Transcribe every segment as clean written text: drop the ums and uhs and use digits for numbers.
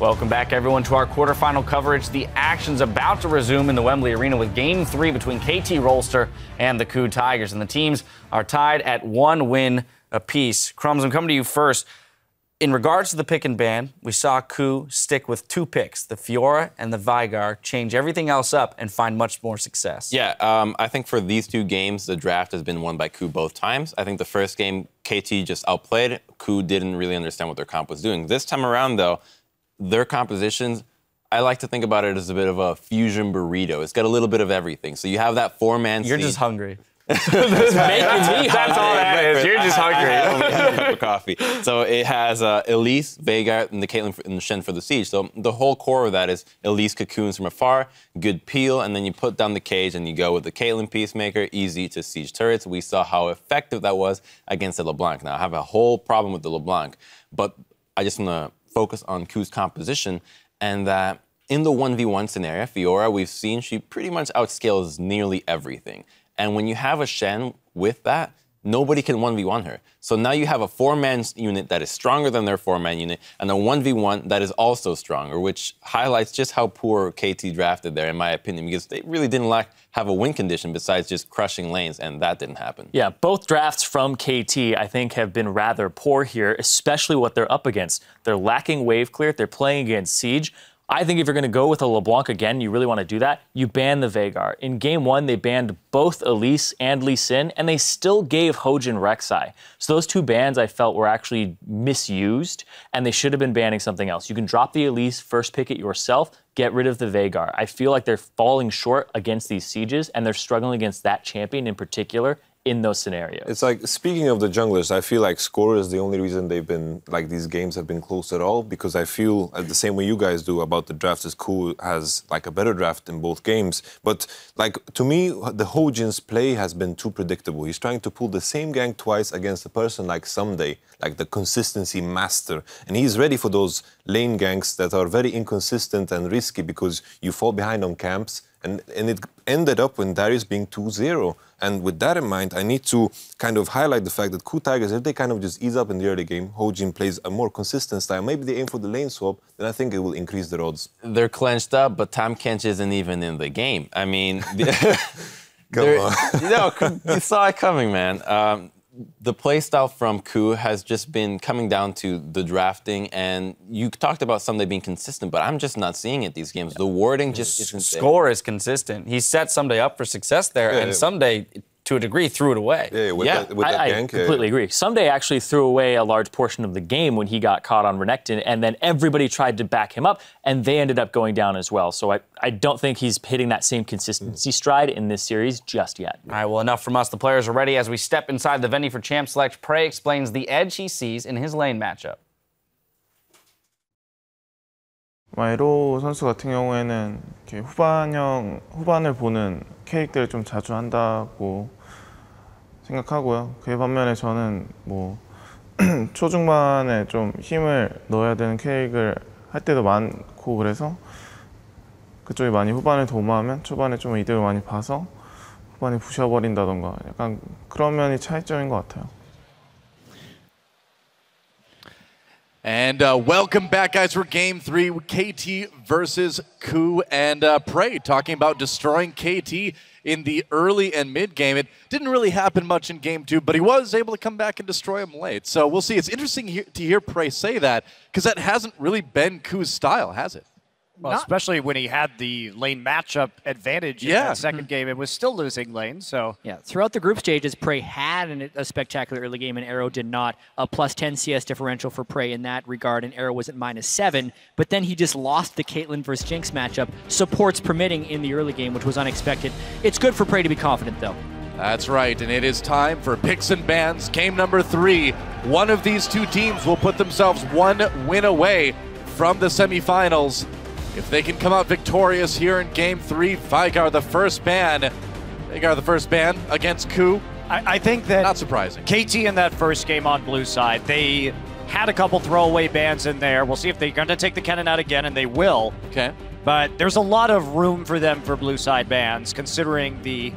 Welcome back, everyone, to our quarterfinal coverage. The action's about to resume in the Wembley Arena with Game 3 between KT Rolster and the KOO Tigers. And the teams are tied at 1 win apiece. Crumbs, I'm coming to you first. In regards to the pick and ban, we saw KOO stick with 2 picks, the Fiora and the FLICKR, change everything else up and find much more success. Yeah, I think for these 2 games, the draft has been won by KOO both times. I think the first game, KT just outplayed. KOO didn't really understand what their comp was doing. This time around, though, their compositions, I like to think about it as a bit of a fusion burrito. It's got a little bit of everything. So you have that 4-man You're seed. just hungry. That's making me That's all that is. You're just hungry. For coffee. So it has Elise, Veigar, and the Caitlyn and the Shen for the siege. So the whole core of that is Elise cocoons from afar, good peel, and then you put down the cage and you go with the Caitlyn Peacemaker, easy to siege turrets. We saw how effective that was against the LeBlanc. Now, I have a whole problem with the LeBlanc, but I just want to focus on KOO's composition, and that in the 1v1 scenario, Fiora, we've seen she pretty much outscales nearly everything. And when you have a Shen with that, nobody can 1v1 her. So now you have a 4-man unit that is stronger than their 4-man unit, and a 1v1 that is also stronger, which highlights just how poor KT drafted there, in my opinion, because they really didn't have a win condition besides just crushing lanes, and that didn't happen. Yeah, both drafts from KT, I think, have been rather poor here, especially what they're up against. They're lacking wave clear. They're playing against Siege. I think if you're going to go with a LeBlanc again, you really want to do that, you ban the Veigar. In Game 1, they banned both Elise and Lee Sin, and they still gave Hojin Rek'Sai. So those 2 bans I felt were actually misused, and they should have been banning something else. You can drop the Elise, first pick it yourself, get rid of the Veigar. I feel like they're falling short against these sieges, and they're struggling against that champion in particular in those scenarios. It's like, speaking of the junglers, I feel like score is the only reason they've been, like, these games have been close at all, because I feel the same way you guys do about the drafts is KOO has, like, a better draft in both games. But, like, to me, the Hojin's play has been too predictable. He's trying to pull the same gank twice against a person like Someday, like the consistency master. And he's ready for those lane ganks that are very inconsistent and risky because you fall behind on camps. And it ended up when Darius being 2-0. And with that in mind, I need to kind of highlight the fact that KOO Tigers, if they kind of just ease up in the early game, Hojin plays a more consistent style, maybe they aim for the lane swap, then I think it will increase their odds. They're clenched up, but Tam Kench isn't even in the game. I mean, Come on. No, you saw it coming, man. The playstyle from KOO has just been coming down to the drafting, and you talked about Someday being consistent, but I'm just not seeing it these games. The wording just isn't there. Score is consistent. He set Someday up for success there, and Someday, to a degree, threw it away. That gank, I completely agree. Someday actually threw away a large portion of the game when he got caught on Renekton, and then everybody tried to back him up, and they ended up going down as well. So I don't think he's hitting that same consistency stride in this series just yet. All right, well, enough from us. The players are ready. As we step inside the venue for Champ Select, Prey explains the edge he sees in his lane matchup. 에로 선수 같은 경우에는 이렇게 후반을 보는 캐릭터를 좀 자주 한다고 생각하고요. 그에 반면에 저는 뭐 초중반에 좀 힘을 넣어야 되는 캐릭을 할 때도 많고, 그래서 그쪽이 많이 후반을 도모하면 초반에 좀 이득을 많이 봐서 후반에 부셔버린다던가 약간 그런 면이 차이점인 것 같아요. And welcome back, guys, for Game 3, KT versus KOO, and Prey talking about destroying KT in the early and mid game. It didn't really happen much in Game 2, but he was able to come back and destroy him late. So we'll see. It's interesting to hear Prey say that, because that hasn't really been KOO's style, has it? Well, especially when he had the lane matchup advantage in that second game. It was still losing lane, so... Yeah, throughout the group stages, Prey had a spectacular early game, and Arrow did not. A plus 10 CS differential for Prey in that regard, and Arrow was at -7. But then he just lost the Caitlyn versus Jinx matchup, supports permitting in the early game, which was unexpected. It's good for Prey to be confident, though. That's right, and it is time for picks and bans. Game number 3. One of these 2 teams will put themselves 1 win away from the semifinals. If they can come out victorious here in Game 3, FLICKR the first ban. FLICKR the first ban against KOO. I think that... Not surprising. KT in that first game on blue side, they had a couple throwaway bans in there. We'll see if they're going to take the cannon out again, and they will. Okay. But there's a lot of room for them for blue side bans, considering the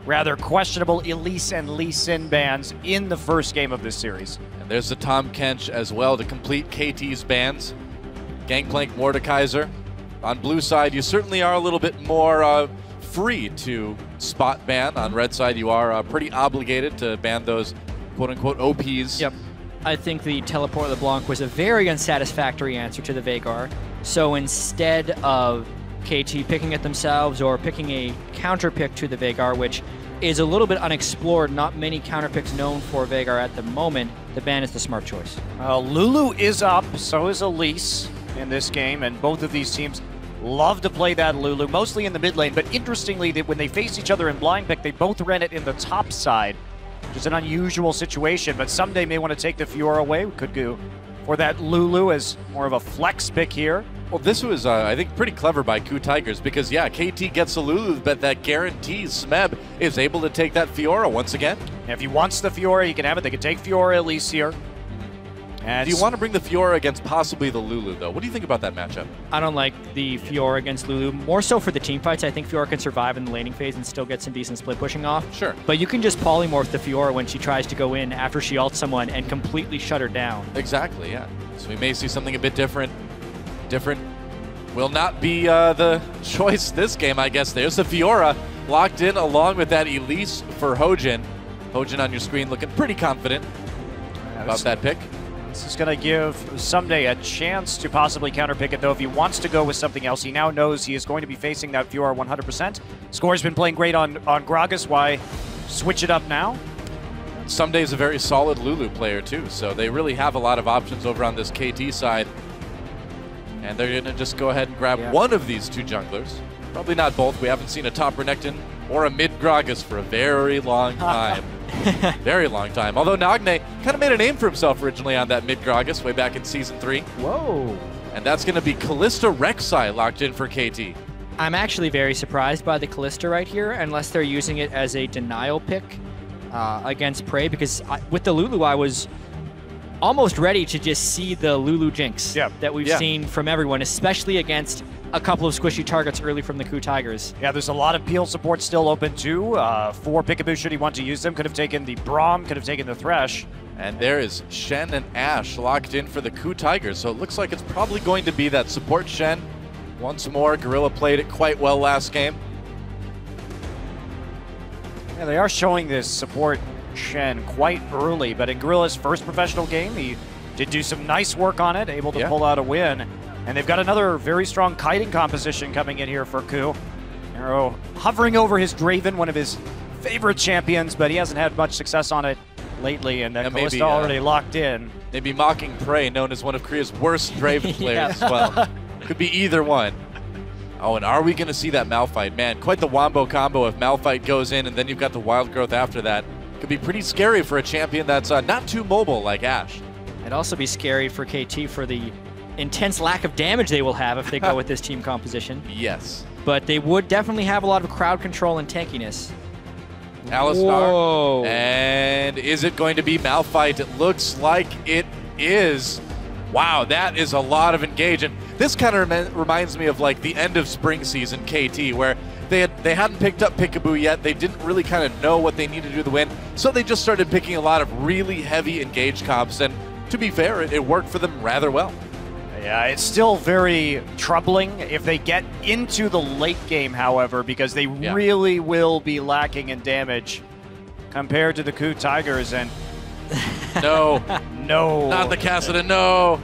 rather questionable Elise and Lee Sin bans in the first game of this series. And there's the Tahm Kench as well to complete KT's bans. Gangplank Mordekaiser. On blue side, you certainly are a little bit more free to spot ban. On red side, you are pretty obligated to ban those quote-unquote OPs. Yep. I think the Teleport LeBlanc was a very unsatisfactory answer to the Veigar. So instead of KT picking it themselves or picking a counter pick to the Veigar, which is a little bit unexplored, not many counter picks known for Veigar at the moment, the ban is the smart choice. Lulu is up, so is Elise in this game, and both of these teams love to play that Lulu, mostly in the mid lane, but interestingly, when they face each other in blind pick, they both ran it in the top side, which is an unusual situation, but someday may want to take the Fiora away. We could go for that Lulu as more of a flex pick here. Well, this was, I think, pretty clever by KOO Tigers because, yeah, KT gets a Lulu, but that guarantees Smeb is able to take that Fiora once again. And if he wants the Fiora, he can have it. They can take Fiora Elise here. And do you want to bring the Fiora against possibly the Lulu, though? What do you think about that matchup? I don't like the Fiora against Lulu. More so for the team fights. I think Fiora can survive in the laning phase and still get some decent split pushing off. Sure. But you can just polymorph the Fiora when she tries to go in after she ults someone and completely shut her down. Exactly, yeah. So we may see something a bit different. Will not be the choice this game, I guess. There's the Fiora locked in along with that Elise for Hojin. Hojin on your screen looking pretty confident about that pick. This is going to give Someday a chance to possibly counterpick it, though. If he wants to go with something else, he now knows he is going to be facing that Fiora 100%. Score's been playing great on Gragas. Why switch it up now? Someday is a very solid Lulu player, too, so they really have a lot of options over on this KT side. And they're going to just go ahead and grab one of these two junglers. Probably not both. We haven't seen a top Renekton or a mid Gragas for a very long time. Very long time. Although Nagne kind of made a name for himself originally on that mid Gragas way back in Season 3. Whoa. And that's going to be Kalista Rek'Sai locked in for KT. I'm actually very surprised by the Kalista right here, unless they're using it as a denial pick against Prey, because with the Lulu, I was almost ready to just see the Lulu Jinx that we've seen from everyone, especially against a couple of squishy targets early from the KOO Tigers. Yeah, there's a lot of peel support still open too. For Peekaboo, should he want to use them. Could have taken the Braum, could have taken the Thresh. And there is Shen and Ashe locked in for the KOO Tigers. So it looks like it's probably going to be that support Shen. Once more, Gorilla played it quite well last game. Yeah, they are showing this support Shen quite early, but in Gorilla's first professional game, he did do some nice work on it, able to pull out a win. And they've got another very strong kiting composition coming in here for KOO. Arrow hovering over his Draven, one of his favorite champions, but he hasn't had much success on it lately, and that Kalista already locked in. Maybe mocking Prey, known as one of Korea's worst Draven players as well. Could be either one. Oh, and are we going to see that Malphite? Man, quite the wombo combo if Malphite goes in and then you've got the Wild Growth after that. Could be pretty scary for a champion that's not too mobile like Ashe. It'd also be scary for KT for the intense lack of damage they will have if they go with this team composition. Yes. But they would definitely have a lot of crowd control and tankiness. Alistar. Whoa. And is it going to be Malphite? It looks like it is. Wow, that is a lot of engage. And this kind of reminds me of like the end of spring season KT, where they hadn't picked up Peekaboo yet. They didn't really kind of know what they needed to do to win. So they just started picking a lot of really heavy engage comps. And to be fair, it worked for them rather well. Yeah, it's still very troubling if they get into the late game, however, because they really will be lacking in damage compared to the KOO Tigers. And no, no, not the Kassadin, no.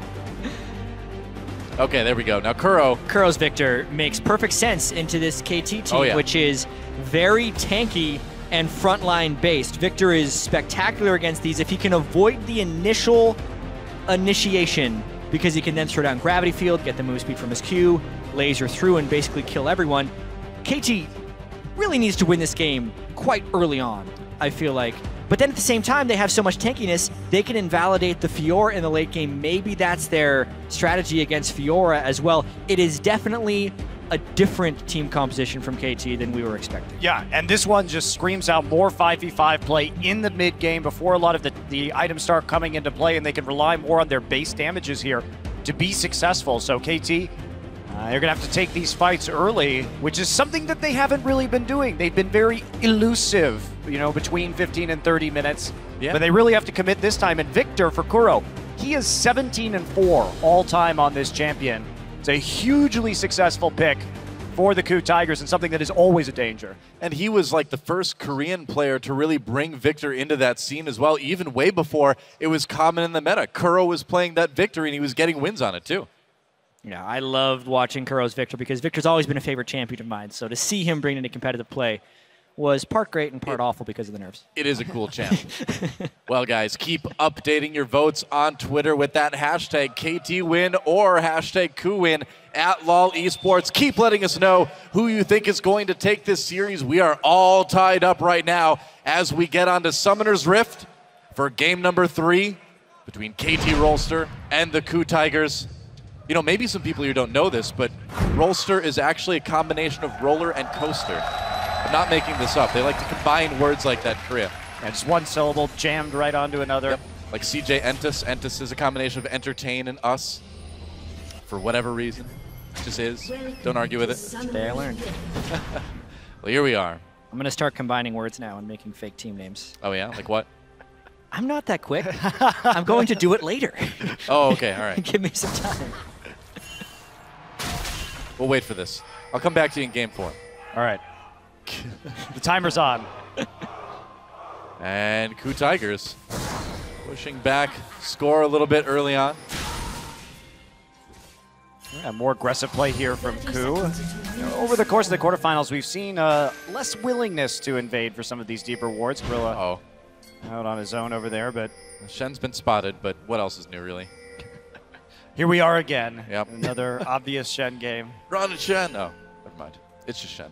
Okay, there we go. Now Kuro's Victor makes perfect sense into this KT team, which is very tanky and frontline based. Victor is spectacular against these if he can avoid the initial initiation, because he can then throw down Gravity Field, get the move speed from his Q, laser through, and basically kill everyone. KT really needs to win this game quite early on, I feel like. But then at the same time, they have so much tankiness, they can invalidate the Fiora in the late game. Maybe that's their strategy against Fiora as well. It is definitely a different team composition from KT than we were expecting. Yeah, and this one just screams out more 5v5 play in the mid game before a lot of the items start coming into play, and they can rely more on their base damages here to be successful. So KT, they're going to have to take these fights early, which is something that they haven't really been doing. They've been very elusive, you know, between 15 and 30 minutes. But they really have to commit this time. And Victor for Kuro, he is 17-4 all time on this champion. It's a hugely successful pick for the KOO Tigers and something that is always a danger. And he was like the first Korean player to really bring Victor into that scene as well, even way before it was common in the meta. Kuro was playing that Victor and he was getting wins on it too. Yeah, I loved watching Kuro's Victor because Victor's always been a favorite champion of mine. So to see him bring into competitive play was part great and part awful because of the nerfs. It is a cool champ. Well, guys, keep updating your votes on Twitter with that hashtag KTWin or hashtag KOOWin at LOL Esports. Keep letting us know who you think is going to take this series. We are all tied up right now as we get on to Summoner's Rift for game number 3 between KT Rolster and the KOO Tigers. You know, maybe some people here don't know this, but Rolster is actually a combination of roller and coaster. I'm not making this up. They like to combine words like that in Korea. And just one syllable jammed right onto another. Yep. Like CJ Entus. Entus is a combination of entertain and us. For whatever reason. It just is. Don't argue with it. Today I learned. Well, here we are. I'm going to start combining words now and making fake team names. Oh, yeah? Like what? I'm not that quick. I'm going to do it later. Oh, okay. All right. Give me some time. We'll wait for this. I'll come back to you in game 4. All right. The timer's on. And KOO Tigers pushing back, score a little bit early on. Yeah, more aggressive play here from KOO. Over the course of the quarterfinals, we've seen less willingness to invade for some of these deeper wards. Gorilla out on his own over there, but Shen's been spotted, but what else is new, really? Here we are again. Yep. Another obvious Shen game. Run it, Shen. Oh, never mind. It's just Shen.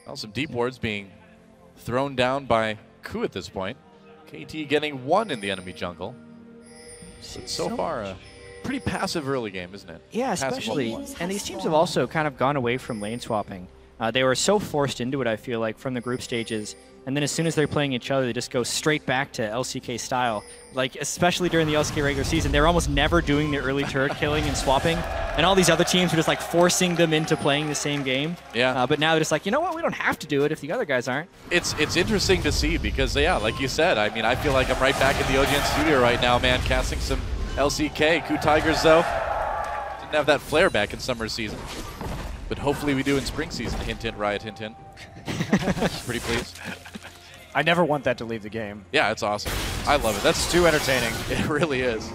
Well, some deep wards being thrown down by KOO at this point. KT getting 1 in the enemy jungle. So far, a pretty passive early game, isn't it? Yeah, especially. And these teams have also kind of gone away from lane swapping. They were so forced into it, I feel like, from the group stages. And then as soon as they're playing each other, they just go straight back to LCK style. Like, especially during the LCK regular season, they're almost never doing the early turret killing and swapping. And all these other teams were just like forcing them into playing the same game. Yeah. But now they're just like, you know what, we don't have to do it if the other guys aren't. It's interesting to see because, yeah, like you said, I mean, I feel like I'm right back in the OGN studio right now, man, casting some LCK. KOO Tigers, though, didn't have that flare back in summer season. But hopefully we do in spring season. Hint, hint, Riot, hint, hint. Pretty pleased. I never want that to leave the game. Yeah, it's awesome. I love it. That's too entertaining. It really is.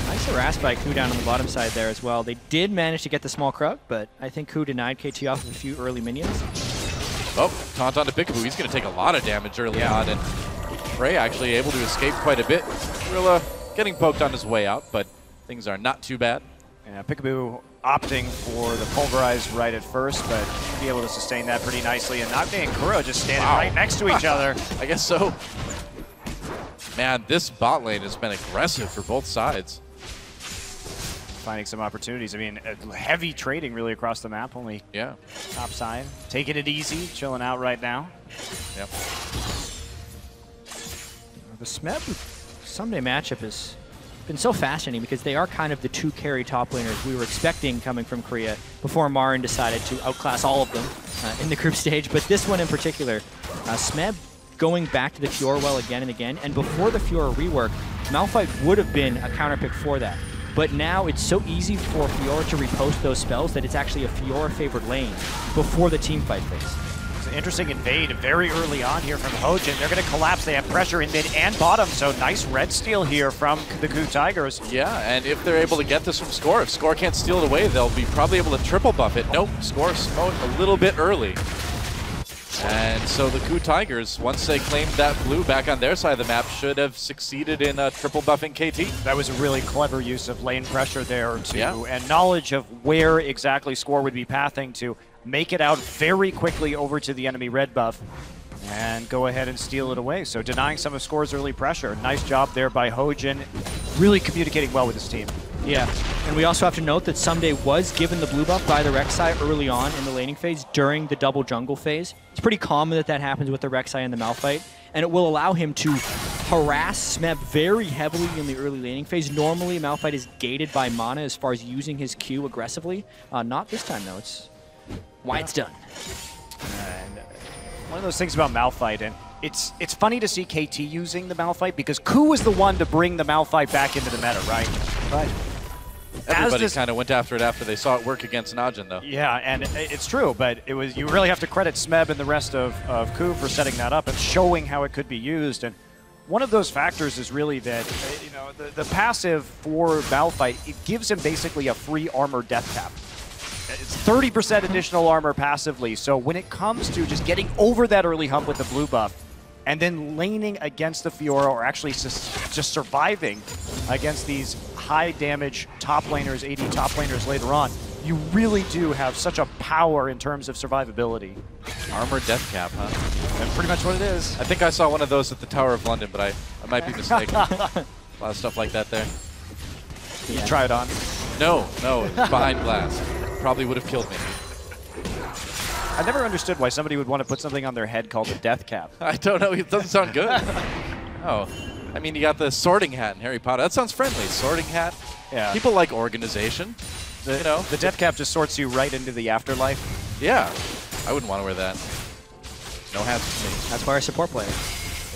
Nice harass by KOO down on the bottom side there as well. They did manage to get the small Krug, but I think KOO denied KT off of a few early minions. Oh, taunt onto Peekaboo. He's going to take a lot of damage early on, and Prey actually able to escape quite a bit. Gorilla getting poked on his way out, but things are not too bad. Yeah, Peekaboo opting for the pulverized right at first, but be able to sustain that pretty nicely. And Nocte and Kuro just standing right next to each other. I guess so. Man, this bot lane has been aggressive for both sides. Finding some opportunities. I mean, heavy trading really across the map. Only top side. Taking it easy, chilling out right now. Yep. The Smeb Someday matchup has been so fascinating because they are kind of the 2 carry top laners we were expecting coming from Korea before Marin decided to outclass all of them in the group stage. But this one in particular, Smeb going back to the Fiora well again and again. And before the Fiora rework, Malphite would have been a counterpick for that. But now it's so easy for Fiora to repost those spells that it's actually a Fiora-favored lane before the teamfight phase. It's an interesting invade very early on here from Hojin. They're going to collapse. They have pressure in mid and bottom, so nice red steal here from the KOO Tigers. Yeah, and if they're able to get this from Score, if Score can't steal it away, they'll be probably able to triple buff it. Nope, Score smote a little bit early. And so the KOO Tigers, once they claimed that blue back on their side of the map, should have succeeded in triple buffing KT. That was a really clever use of lane pressure there, too, and knowledge of where exactly Score would be pathing to make it out very quickly over to the enemy red buff and go ahead and steal it away. So denying some of Score's early pressure. Nice job there by Hojin, really communicating well with his team. Yeah, and we also have to note that Someday was given the blue buff by the Rek'Sai early on in the laning phase during the double jungle phase. It's pretty common that that happens with the Rek'Sai and the Malphite, and it will allow him to harass Smeb very heavily in the early laning phase. Normally, Malphite is gated by mana as far as using his Q aggressively. Not this time, though. It's why it's done. And one of those things about Malphite, and it's funny to see KT using the Malphite because KOO was the one to bring the Malphite back into the meta, right? But Everybody kind of went after it after they saw it work against Najin, though. Yeah, and it's true, but you really have to credit Smeb and the rest of KOO for setting that up and showing how it could be used. And one of those factors is really that, the passive for Malphite, it gives him basically a free armor death cap. It's 30% additional armor passively, so when it comes to just getting over that early hump with the blue buff, and then laning against the Fiora, or actually just surviving against these high damage top laners, AD top laners later on, you really do have such a power in terms of survivability. Armor death cap, huh? That's pretty much what it is. I think I saw one of those at the Tower of London, but I might be mistaken. A lot of stuff like that there. You try it on? No, it's behind glass. Probably would have killed me. I never understood why somebody would want to put something on their head called a death cap. I don't know. It doesn't sound good. Oh, I mean, you got the sorting hat in Harry Potter. That sounds friendly. Sorting hat. Yeah. People like organization. The death cap just sorts you right into the afterlife. Yeah. I wouldn't want to wear that. No hats for me. That's why our support player.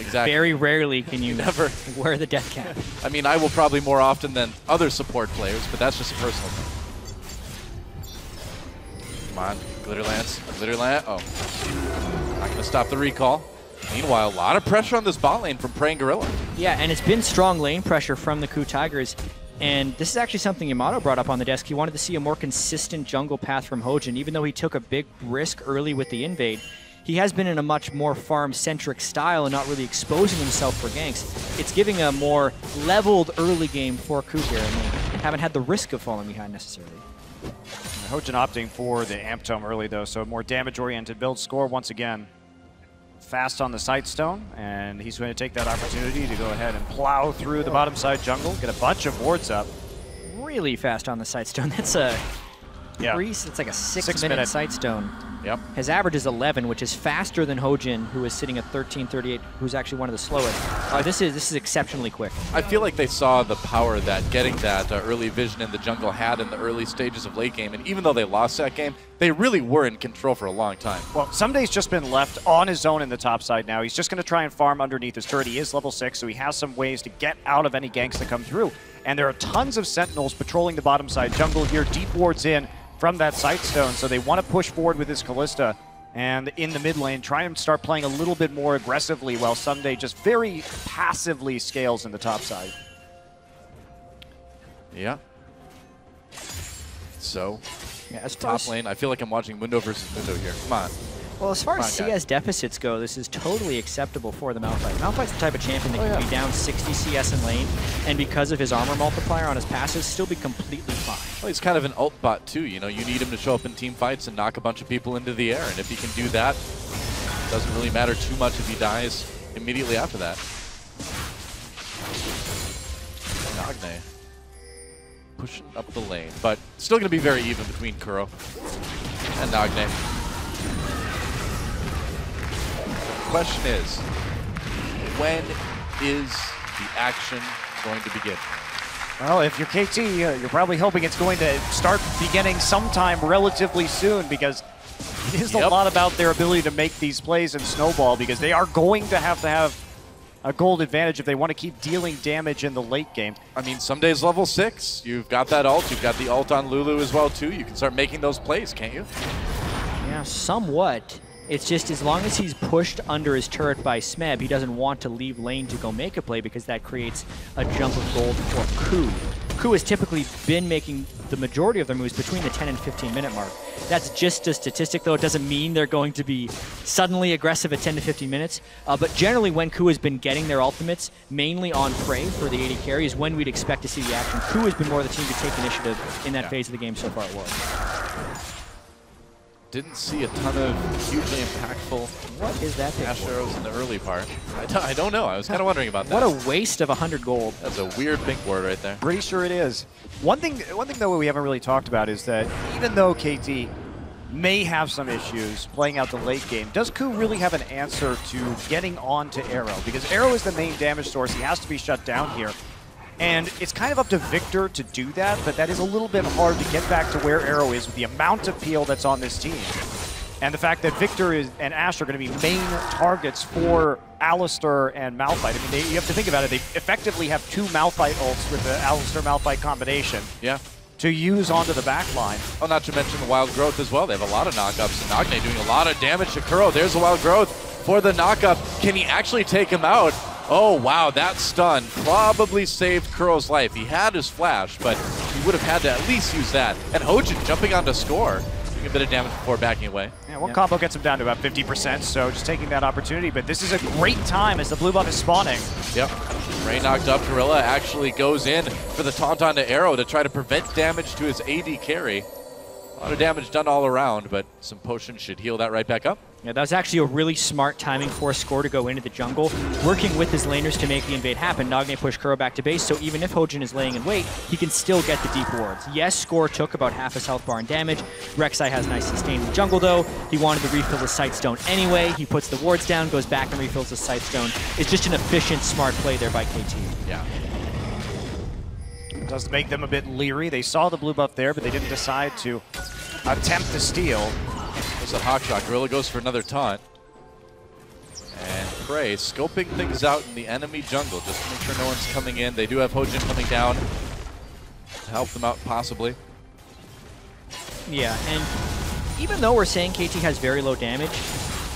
Exactly. Very rarely can you never wear the death cap. I mean, I will probably more often than other support players, but that's just a personal thing. Come on, Glitter Lance. Glitter Lance. Oh. Not going to stop the recall. Meanwhile, a lot of pressure on this bot lane from Prey and Gorilla. Yeah, and it's been strong lane pressure from the KOO Tigers. And this is actually something Yamato brought up on the desk. He wanted to see a more consistent jungle path from Hojin. Even though he took a big risk early with the invade, he has been in a much more farm-centric style and not really exposing himself for ganks. It's giving a more leveled early game for KOO here, and they haven't had the risk of falling behind necessarily. Hojin opting for the Amp Tome early, though, so more damage-oriented build. Score once again fast on the Sightstone, and he's going to take that opportunity to go ahead and plow through the bottom side jungle, get a bunch of wards up. Really fast on the Sightstone. That's a it's like a 6-minute Sightstone. Yep. His average is 11, which is faster than Hojin, who is sitting at 13:38, who's actually one of the slowest. This is exceptionally quick. I feel like they saw the power that getting that early vision in the jungle had in the early stages of late game, and even though they lost that game, they really were in control for a long time. Well, Sunday's just been left on his own in the top side now. He's just going to try and farm underneath his turret. He is level 6, so he has some ways to get out of any ganks that come through. And there are tons of Sentinels patrolling the bottom side jungle here, deep wards in from that Sightstone, so they want to push forward with this Kalista and in the mid lane try and start playing a little bit more aggressively while Sunday just very passively scales in the top side. Yeah. So, as top lane, I feel like I'm watching Mundo versus Mundo here. Come on. Well, as far as CS deficits go, this is totally acceptable for the Malphite. Malphite's the type of champion that can be down 60 CS in lane, and because of his armor multiplier on his passes, still be completely fine. Well, he's kind of an ult bot too. You know, you need him to show up in team fights and knock a bunch of people into the air, and if he can do that, it doesn't really matter too much if he dies immediately after that. Nagne pushing up the lane, but still going to be very even between Kuro and Nagne. Question is, when is the action going to begin? Well, if you're KT, you're probably hoping it's going to start beginning sometime relatively soon, because it is a lot about their ability to make these plays and snowball, because they are going to have a gold advantage if they want to keep dealing damage in the late game. I mean, some days level 6, you've got that ult, you've got the ult on Lulu as well too. You can start making those plays, can't you? Yeah, somewhat. It's just as long as he's pushed under his turret by Smeb, he doesn't want to leave lane to go make a play, because that creates a jump of gold for KOO. KOO has typically been making the majority of their moves between the 10 and 15-minute mark. That's just a statistic, though. It doesn't mean they're going to be suddenly aggressive at 10 to 15 minutes. But generally, when KOO has been getting their ultimates, mainly on Prey for the AD carry, is when we'd expect to see the action. KOO has been more the team to take initiative in that phase of the game so far it was. Didn't see a ton of hugely impactful dash arrows in the early part. I don't know. I was kind of wondering about that. What a waste of 100 gold. That's a weird pink word right there. Pretty sure it is. One thing though we haven't really talked about is that even though KT may have some issues playing out the late game, does KOO really have an answer to getting on to Arrow? Because Arrow is the main damage source. He has to be shut down here. And it's kind of up to Victor to do that, but that is a little bit hard to get back to where Arrow is with the amount of peel that's on this team. And the fact that Victor and Ash are going to be main targets for Alistar and Malphite. I mean, you have to think about it. They effectively have two Malphite ults with the Alistar-Malphite combination. Yeah. to use onto the back line. Oh, not to mention the Wild Growth as well. They have a lot of knockups. And Nagne doing a lot of damage to KOO. There's the Wild Growth for the knockup. Can he actually take him out? Oh, wow, that stun probably saved KOO's life. He had his flash, but he would have had to at least use that. And Hojin jumping on to score, doing a bit of damage before backing away. Yeah, one combo gets him down to about 50%, so just taking that opportunity. But this is a great time as the blue buff is spawning. Yep. Ray knocked up. Gorilla actually goes in for the taunt onto Arrow to try to prevent damage to his AD carry. A lot of damage done all around, but some potions should heal that right back up. Yeah, that was actually a really smart timing for Score to go into the jungle, working with his laners to make the invade happen. Nagne pushed KOO back to base, so even if Hojin is laying in wait, he can still get the deep wards. Yes, Score took about half his health bar in damage. Rek'Sai has nice sustain in the jungle, though. He wanted to refill the Sightstone anyway. He puts the wards down, goes back and refills the Sightstone. It's just an efficient, smart play there by KT. Yeah. It does make them a bit leery. They saw the blue buff there, but they didn't decide to attempt to steal. There's a hot shot. Gorilla goes for another taunt. And Prey scoping things out in the enemy jungle just to make sure no one's coming in. They do have Hojin coming down to help them out possibly. Yeah, and even though we're saying KT has very low damage,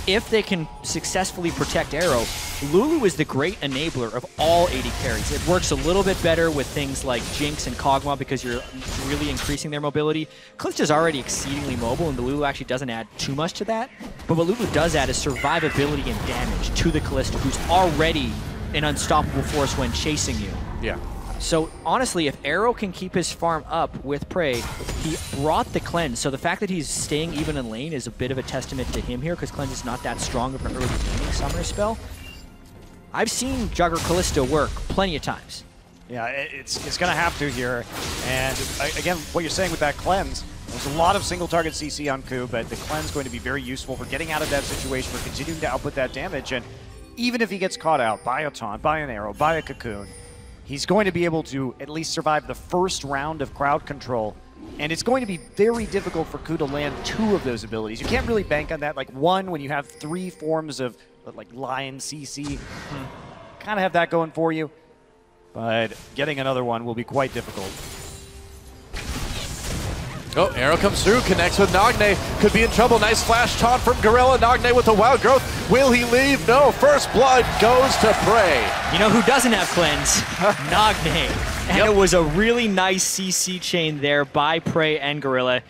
if they can successfully protect Arrow, Lulu is the great enabler of all AD carries. It works a little bit better with things like Jinx and Kog'Maw because you're really increasing their mobility. Kalista is already exceedingly mobile, and the Lulu actually doesn't add too much to that. But what Lulu does add is survivability and damage to the Kalista, who's already an unstoppable force when chasing you. Yeah. So honestly, if Arrow can keep his farm up with Prey, he brought the cleanse. So the fact that he's staying even in lane is a bit of a testament to him here, because cleanse is not that strong of an early gaming summoner spell. I've seen Jugger Kalista work plenty of times. Yeah, it's going to have to here. And again, what you're saying with that cleanse, there's a lot of single target CC on KOO, but the cleanse is going to be very useful for getting out of that situation, for continuing to output that damage. And even if he gets caught out by a taunt, by an arrow, by a cocoon, he's going to be able to at least survive the first round of crowd control. And it's going to be very difficult for KOO to land 2 of those abilities. You can't really bank on that. Like 1, when you have 3 forms of like Lion, CC, kind of have that going for you. But getting another one will be quite difficult. Oh, Arrow comes through, connects with Nagne. Could be in trouble. Nice flash taunt from Gorilla. Nagne with the Wild Growth. Will he leave? No. First blood goes to Prey. You know who doesn't have cleanse? Nagne. And it was a really nice CC chain there by Prey and Gorilla.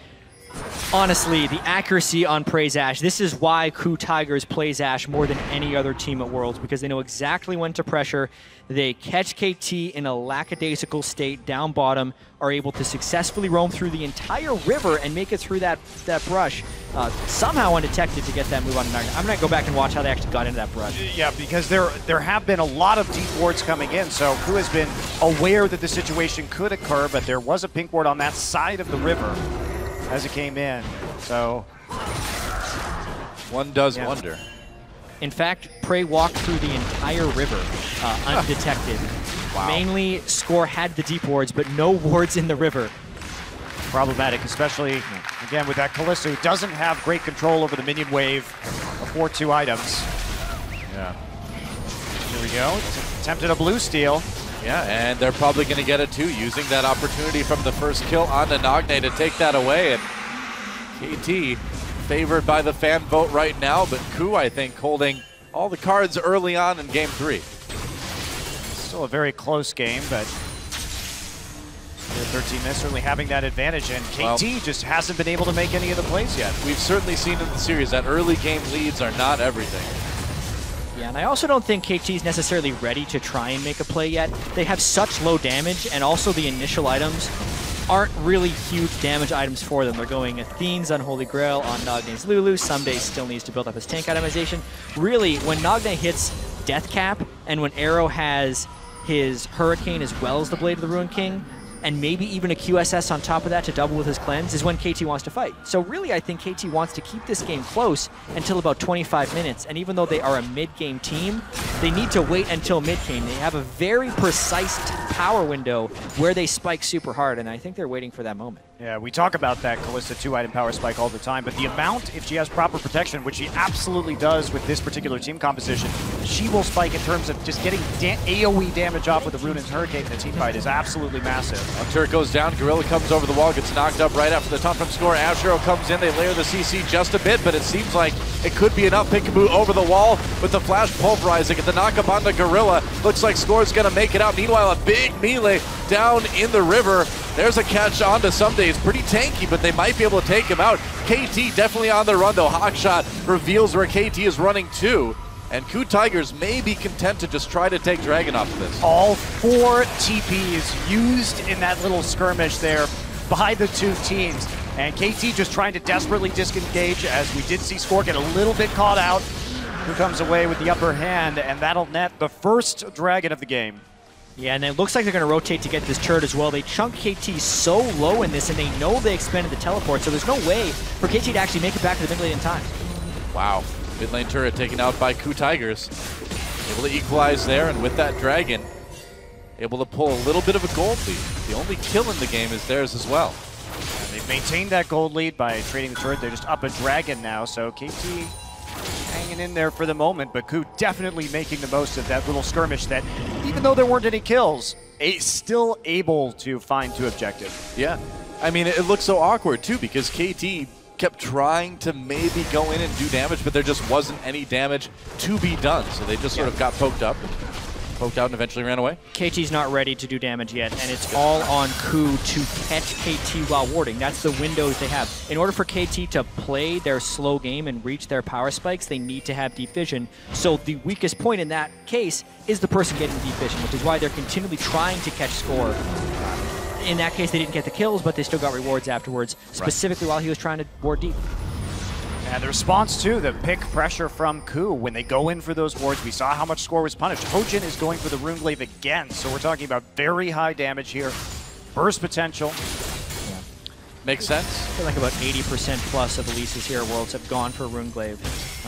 Honestly, the accuracy on Prey's Ashe, this is why KOO Tigers plays Ashe more than any other team at Worlds, because they know exactly when to pressure. They catch KT in a lackadaisical state down bottom, are able to successfully roam through the entire river and make it through that brush, somehow undetected to get that move on Nagne. I'm going to go back and watch how they actually got into that brush. Yeah, because there have been a lot of deep wards coming in, so KOO has been aware that the situation could occur, but there was a pink ward on that side of the river as it came in, so... One does wonder. In fact, Prey walked through the entire river undetected. Wow. Mainly, Score had the deep wards, but no wards in the river. Problematic, especially, again, with that Kalista, who doesn't have great control over the minion wave of 4-2 items. Yeah. Here we go. Attempted a blue steal. Yeah, and they're probably going to get it too, using that opportunity from the first kill onto Nagne to take that away. And KT favored by the fan vote right now, but KOO, I think, holding all the cards early on in Game 3. Still a very close game, but 13 minutes certainly having that advantage, and KT just hasn't been able to make any of the plays yet. We've certainly seen in the series that early game leads are not everything. Yeah, and I also don't think KT's necessarily ready to try and make a play yet. They have such low damage, and also the initial items aren't really huge damage items for them. They're going Athene's Unholy Grail on Nagne's Lulu. Someday still needs to build up his tank itemization. Really, when Nagne hits Death Cap, and when Arrow has his Hurricane as well as the Blade of the Ruined King, and maybe even a QSS on top of that to double with his cleanse, is when KT wants to fight. So really, I think KT wants to keep this game close until about 25 minutes, and even though they are a mid-game team, they need to wait until mid-game. They have a very precise power window where they spike super hard, and I think they're waiting for that moment. Yeah, we talk about that Kalista 2-item power spike all the time, but the amount, if she has proper protection, which she absolutely does with this particular team composition, she will spike in terms of just getting AoE damage off with the Ruin's Hurricane in the team fight is absolutely massive. One turret goes down, Gorilla comes over the wall, gets knocked up right after the taunt from score. Ashero comes in, they layer the CC just a bit, but it seems like it could be enough. Peekaboo over the wall with the flash pulverizing, and the knockup on the Gorilla. Looks like Score's gonna make it out. Meanwhile, a big melee down in the river. There's a catch onto Someday. It's pretty tanky, but they might be able to take him out. KT definitely on the run, though. Hawkshot reveals where KT is running to. And KOO Tigers may be content to just try to take Dragon off of this. All 4 TPs used in that little skirmish there by the two teams. And KT just trying to desperately disengage, as we did see Score get a little bit caught out. Who comes away with the upper hand, and that'll net the first Dragon of the game. Yeah, and it looks like they're going to rotate to get this turret as well. They chunk KT so low in this, and they know they expended the teleport, so there's no way for KT to actually make it back to the mid lane in time. Wow. Mid lane turret taken out by KOO Tigers. Able to equalize there, and with that Dragon, able to pull a little bit of a gold lead. The only kill in the game is theirs as well. And they've maintained that gold lead by trading the turret. They're just up a Dragon now, so KT hanging in there for the moment, but KOO definitely making the most of that little skirmish that, even though there weren't any kills, still able to find 2 objectives. Yeah. I mean, it looks so awkward, too, because KT kept trying to maybe go in and do damage, but there just wasn't any damage to be done, so they just sort of got poked up. Poked out and eventually ran away. KT's not ready to do damage yet, and it's all on KOO to catch KT while warding. That's the windows they have. In order for KT to play their slow game and reach their power spikes, they need to have deep vision. So the weakest point in that case is the person getting deep vision, which is why they're continually trying to catch Score. In that case, they didn't get the kills, but they still got rewards afterwards, specifically while he was trying to ward deep. And the response to the pick pressure from KOO when they go in for those wards, we saw how much Score was punished. Hojin is going for the Runeglaive again, so we're talking about very high damage here. Burst potential. Yeah. Makes sense. I feel like about 80% plus of Elise's Hero Worlds have gone for Runeglaive.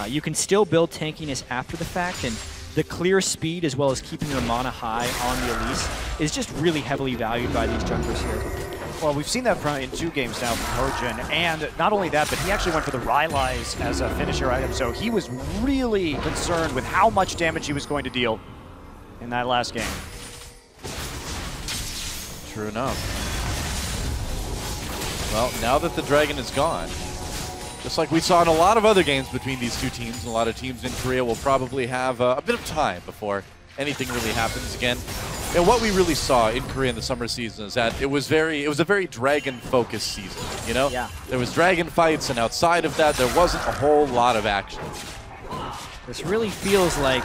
You can still build tankiness after the fact, and the clear speed as well as keeping your mana high on the Elise is just really heavily valued by these junglers here. Well, we've seen that in 2 games now from Hojin, and not only that, but he actually went for the Rylai's as a finisher item, so he was really concerned with how much damage he was going to deal in that last game. True enough. Well, now that the Dragon is gone, just like we saw in a lot of other games between these two teams, a lot of teams in Korea will probably have a bit of time before anything really happens again. And what we really saw in Korea in the summer season is that it was a very Dragon-focused season, you know? Yeah. There was Dragon fights, and outside of that, there wasn't a whole lot of action. This really feels like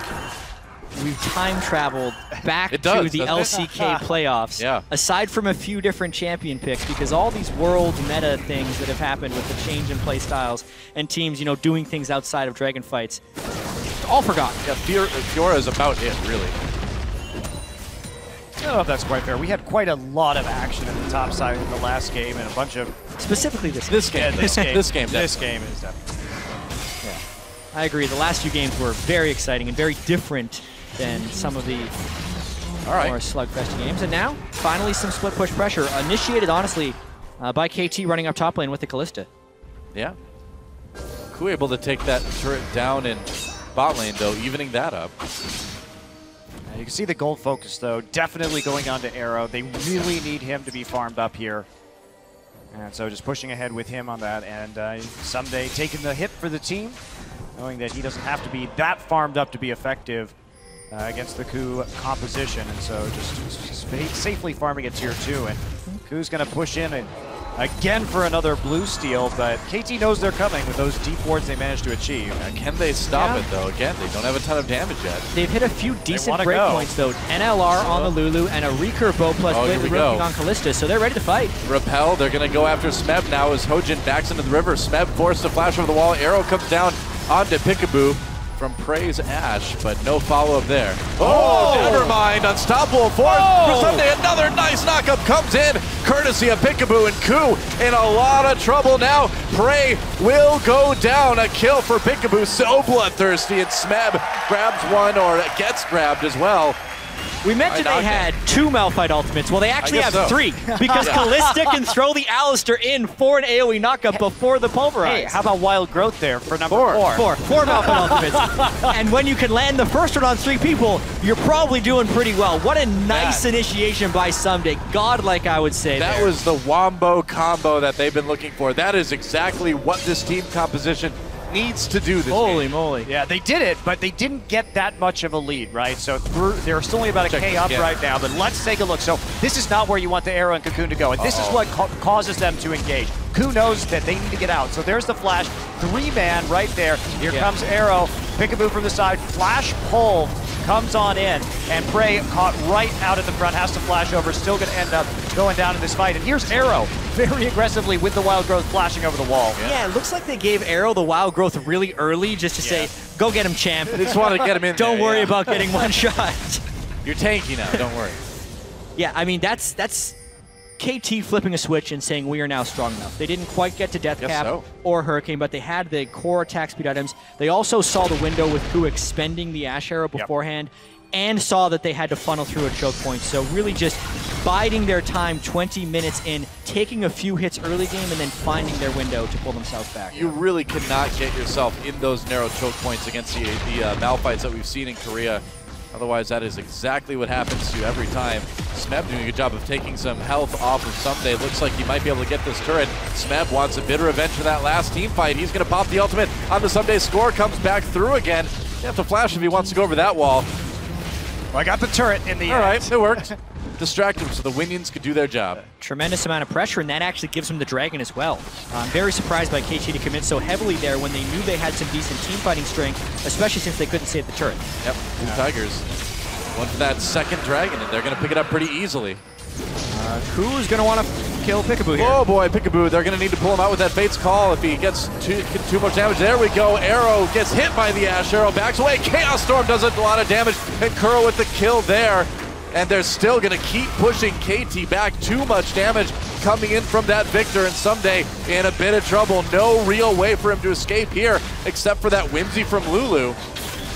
we've time traveled back It does, to the doesn't it? LCK playoffs. Yeah. Aside from a few different champion picks, because all these world meta things that have happened with the change in play styles and teams, you know, doing things outside of Dragon fights, all forgotten. Yeah, Fiora is about it, really. I don't know if that's quite fair. We had quite a lot of action in the top side in the last game, and a bunch of... Specifically this game. Yeah, this game. This game is definitely... Yeah. I agree. The last few games were very exciting and very different than some of the more slugfest games. And now, finally, some split push pressure. Initiated, honestly, by KT running up top lane with the Kalista. Yeah. KOO able to take that turret down in bot lane, though, evening that up. You can see the gold focus, though, definitely going on to Arrow. They really need him to be farmed up here. And so just pushing ahead with him on that. And Someday taking the hit for the team, knowing that he doesn't have to be that farmed up to be effective against the KOO composition. And so just safely farming at tier 2. And KOO's going to push in and again for another blue steal, but KT knows they're coming with those deep wards they managed to achieve. Can they stop it, though? Again, they don't have a ton of damage yet. They've hit a few decent breakpoints, though. NLR on the Lulu and a recurve plus working on Kalista, so they're ready to fight. Repel, they're going to go after Smeb now as Hojin backs into the river. Smeb forced to flash over the wall. Arrow comes down onto Peekaboo from Praise Ash, but no follow-up there. Oh, never mind. Unstoppable force. For Someday, another nice knockup comes in, courtesy of Peekaboo, and KOO in a lot of trouble now. Prey will go down. A kill for Peekaboo, so bloodthirsty, and Smeb grabs one, or gets grabbed as well. We mentioned they had 2 Malphite ultimates. Well, they actually have so. 3 because Callista can throw the Alistair in for an AoE knockup before the pulverize. Hey, how about Wild Growth there for number 4? 4 Malphite ultimates. And when you can land the first one on 3 people, you're probably doing pretty well. What a nice initiation by Someday. Godlike, I would say. That was the wombo combo that they've been looking for. That is exactly what this team composition needs to do this Holy game. moly. Yeah, they did it, but they didn't get that much of a lead, right? So they're still only about a K up right now, but let's take a look. So this is not where you want the Arrow and Cocoon to go, and this is what causes them to engage. KOO knows that they need to get out. So there's the flash, 3-man right there. Here comes Arrow, Peekaboo from the side, flash pull, comes on in, and Prey caught right out at the front, has to flash over, still gonna end up going down in this fight. And here's Arrow, very aggressively with the Wild Growth flashing over the wall. Yeah, it looks like they gave Arrow the Wild Growth really early just to say, go get him, champ. They just wanted to get him in Don't there, worry about getting one shot. You're tanky now, don't worry. Yeah, I mean, that's KT flipping a switch and saying we are now strong enough. They didn't quite get to Death Cap or Hurricane, but they had the core attack speed items. They also saw the window with KOO expending the Ash Arrow beforehand and saw that they had to funnel through a choke point. So really just biding their time 20 minutes in, taking a few hits early game, and then finding their window to pull themselves back. You really cannot get yourself in those narrow choke points against the Malphites that we've seen in Korea. Otherwise, that is exactly what happens to you every time. Smeb doing a good job of taking some health off of Someday. Looks like he might be able to get this turret. Smeb wants a bit of revenge for that last team fight. He's going to pop the ultimate on the Someday score. Comes back through again. You have to flash if he wants to go over that wall. Well, I got the turret in the end. All right, it worked. Distract him so the Winions could do their job. Tremendous amount of pressure, and that actually gives them the Dragon as well. I'm very surprised by KT to commit so heavily there when they knew they had some decent team fighting strength, especially since they couldn't save the turret. Yep, KOO Tigers went for that second Dragon, and they're going to pick it up pretty easily. KOO is going to want to kill Peekaboo here. Oh boy, Peekaboo, they're going to need to pull him out with that Fate's Call if he gets too much damage. There we go, Arrow gets hit by the Ash Arrow, backs away, Chaos Storm does a lot of damage, and Kuro with the kill there. And they're still going to keep pushing KT back. Too much damage coming in from that Victor, and Someday in a bit of trouble. No real way for him to escape here, except for that whimsy from Lulu.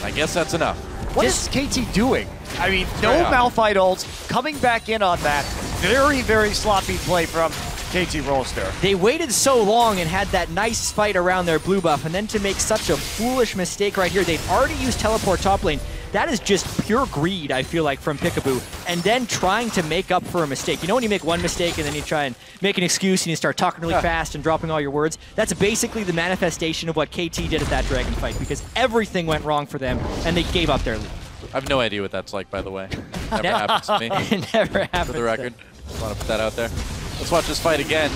I guess that's enough. What is KT doing? I mean, no Malphite ults, coming back in on that. Very, very sloppy play from KT Rolster. They waited so long and had that nice fight around their blue buff, and then to make such a foolish mistake right here, they've already used teleport top lane. That is just pure greed, I feel like, from Peekaboo, and then trying to make up for a mistake. You know when you make one mistake and then you try and make an excuse and you start talking really fast and dropping all your words? That's basically the manifestation of what KT did at that Dragon fight, because everything went wrong for them and they gave up their lead. I have no idea what that's like, by the way. Never happens to me. It never happens. For the record, just want to put that out there. Let's watch this fight again.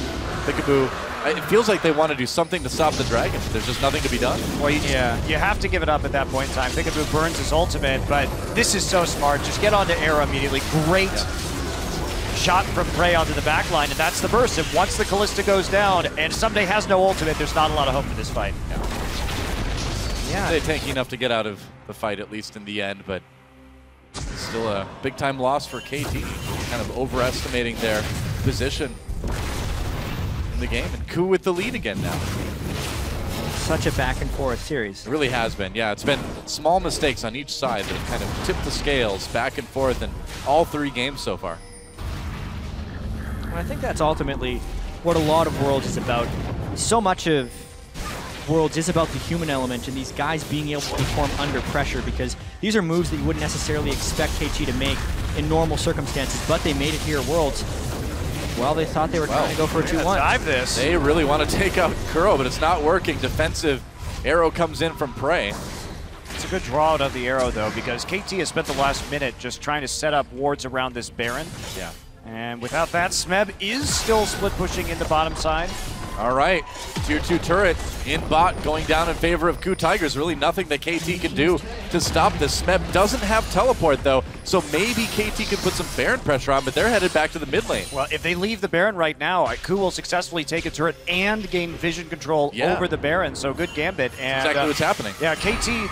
Peekaboo. It feels like they want to do something to stop the Dragon. There's just nothing to be done. Well, you have to give it up at that point in time. Peekaboo burns his ultimate, but this is so smart. Just get onto Arrow immediately. Great shot from Prey onto the back line, and that's the burst. And once the Callista goes down, and Someday has no ultimate, there's not a lot of hope for this fight. Yeah. They're tanky enough to get out of the fight, at least in the end, but still a big-time loss for KT. Kind of overestimating their position in the game, and KOO with the lead again now. Such a back-and-forth series. It really has been, yeah. It's been small mistakes on each side that have kind of tipped the scales back and forth in all 3 games so far. And I think that's ultimately what a lot of Worlds is about. So much of Worlds is about the human element and these guys being able to perform under pressure, because these are moves that you wouldn't necessarily expect KT to make in normal circumstances, but they made it here at Worlds. Well, they thought they were trying to go for a 2-1. Dive this. They really want to take out Kuro, but it's not working. Defensive Arrow comes in from Prey. It's a good draw out of the Arrow, though, because KT has spent the last minute just trying to set up wards around this Baron. Yeah. And without that, Smeb is still split pushing in the bottom side. All right, tier 2 turret in bot going down in favor of KOO Tigers. Really nothing that KT can do to stop this. Smeb doesn't have teleport though, so maybe KT can put some Baron pressure on, but they're headed back to the mid lane. Well, if they leave the Baron right now, KOO will successfully take a turret and gain vision control over the Baron, so good gambit. And, exactly what's happening. Yeah, KT,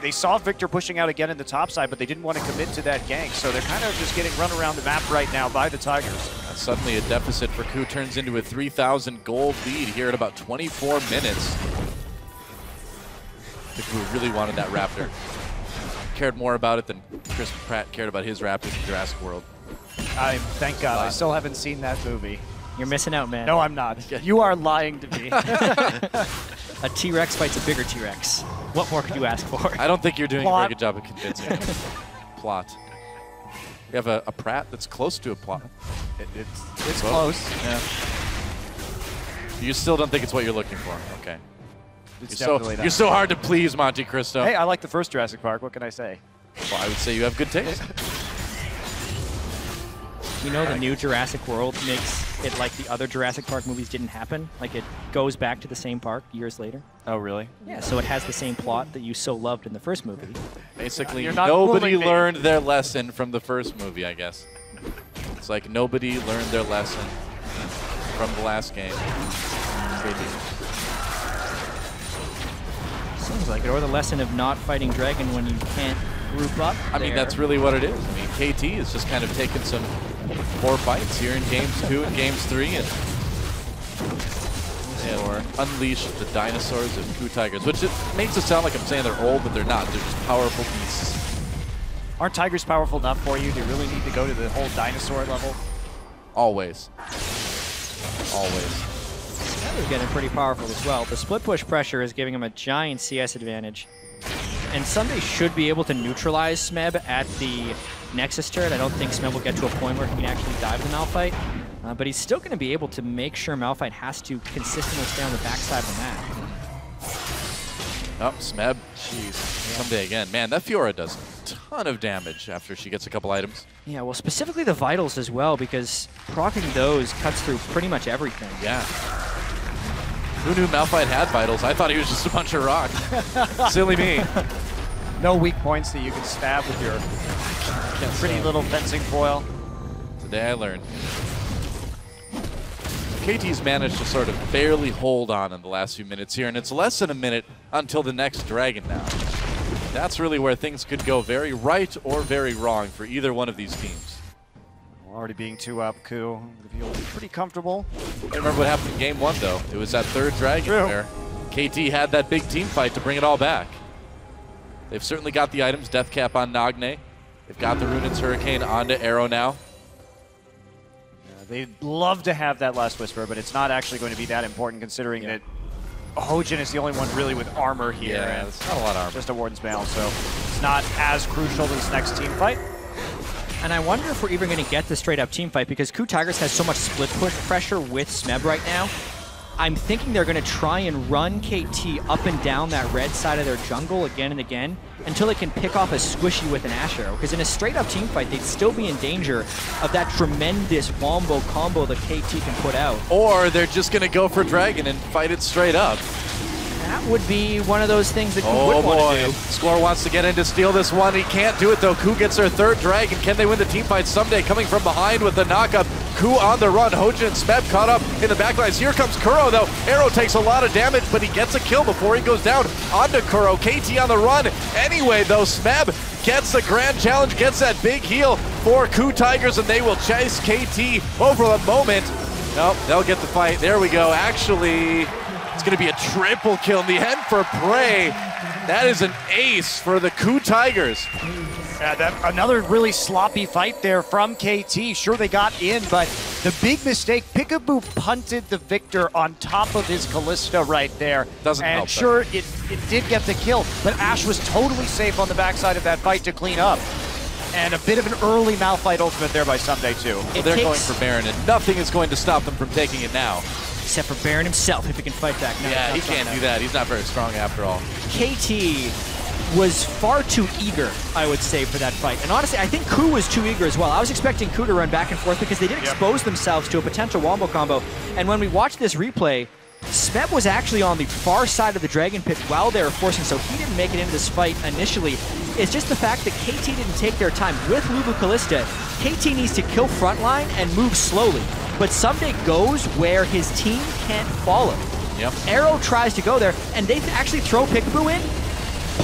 they saw Victor pushing out again in the top side, but they didn't want to commit to that gank, so they're kind of just getting run around the map right now by the Tigers. Suddenly a deficit for KOO turns into a 3,000 gold lead here at about 24 minutes. I think we really wanted that Raptor. cared more about it than Chris Pratt cared about his Raptors in Jurassic World. Thank God, I still haven't seen that movie. You're missing out, man. No, I'm not. You are lying to me. A T-Rex fights a bigger T-Rex. What more could you ask for? I don't think you're doing Plot. a very good job of convincing. Plot. We have a Pratt that's close to a plot. It's close. Yeah. You still don't think it's what you're looking for? Okay. It's You're definitely not. you're so hard to please, Monte Cristo. Hey, I like the first Jurassic Park. What can I say? Well, I would say you have good taste. You know, the new Jurassic World makes it like the other Jurassic Park movies didn't happen. Like, it goes back to the same park years later. Oh, really? Yeah, so it has the same plot that you so loved in the first movie. Basically, You're not nobody fooling me. learned their lesson from the first movie, I guess. It's like nobody learned their lesson from the last game. Sounds like it. Or the lesson of not fighting Dragon when you can't group up. I mean, that's really what it is. I mean, KT is just kind of taking some poor fights here in games 2 and games 3 and unleash the dinosaurs of KOO Tigers, which it makes it sound like I'm saying they're old, but they're not. They're just powerful beasts. Aren't tigers powerful enough for you? Do you really need to go to the whole dinosaur level? Always. Always. He's getting pretty powerful as well. The split push pressure is giving him a giant CS advantage. And Sunday should be able to neutralize Smeb at the Nexus turret. I don't think Smeb will get to a point where he can actually dive the Malphite. But he's still going to be able to make sure Malphite has to consistently stay on the backside of the map. Oh, Smeb. Jeez. Someday again. Man, that Fiora does a ton of damage after she gets a couple items. Yeah, well, specifically the Vitals as well, because proccing those cuts through pretty much everything. Yeah. Who knew Malphite had Vitals? I thought he was just a bunch of rock. Silly me. No weak points that you can stab with your pretty little fencing foil. Today I learned. KT's managed to sort of barely hold on in the last few minutes here, and it's less than a minute until the next Dragon now. That's really where things could go very right or very wrong for either one of these teams. Already being 2 up, KOO. Feel pretty comfortable. I remember what happened in game 1, though. It was that third Dragon where KT had that big team fight to bring it all back. They've certainly got the items, Death Cap on Nagne. They've got the Runin's Hurricane onto Arrow now. They'd love to have that Last Whisper, but it's not actually going to be that important considering that Hojin is the only one really with armor here. Yeah, and it's not a lot of armor. Just a Warden's Mail, so it's not as crucial to this next team fight. And I wonder if we're even going to get the straight-up team fight, because KOO Tigers has so much split push pressure with Smeb right now. I'm thinking they're going to try and run KT up and down that red side of their jungle again and again until they can pick off a squishy with an Ash Arrow. Because in a straight-up team fight, they'd still be in danger of that tremendous wombo combo that KT can put out. Or they're just going to go for Dragon and fight it straight up. That would be one of those things that KOO would want to do. Score wants to get in to steal this one. He can't do it, though. KOO gets their third Dragon. Can they win the team fight someday? Coming from behind with the knockup. KOO on the run. Hojin and Smeb caught up in the backlines. Here comes Kuro, though. Arrow takes a lot of damage, but he gets a kill before he goes down onto Kuro. KT on the run. Anyway, though, Smeb gets the grand challenge, gets that big heal for KOO Tigers, and they will chase KT over the moment. Nope, they'll get the fight. There we go. Actually, it's going to be a triple kill in the end for Prey. That is an ace for the KOO Tigers. Another really sloppy fight there from KT. Sure, they got in, but the big mistake, Peekaboo punted the Victor on top of his Callista right there. Doesn't help. And sure, it did get the kill, but Ash was totally safe on the backside of that fight to clean up. And a bit of an early Malphite ultimate there by Sunday, too. Well, they're going for Baron, and nothing is going to stop them from taking it now. Except for Baron himself, if he can fight back. No, yeah, he can't do that. He's not very strong after all. KT was far too eager, I would say, for that fight. And honestly, I think KOO was too eager as well. I was expecting KOO to run back and forth because they did expose themselves to a potential wombo combo. And when we watched this replay, Smeb was actually on the far side of the Dragon Pit while they were forcing, so he didn't make it into this fight initially. It's just the fact that KT didn't take their time. With Lubu Callista, KT needs to kill frontline and move slowly. But Someday goes where his team can't follow. Yep. Arrow tries to go there, and they actually throw Peekaboo in,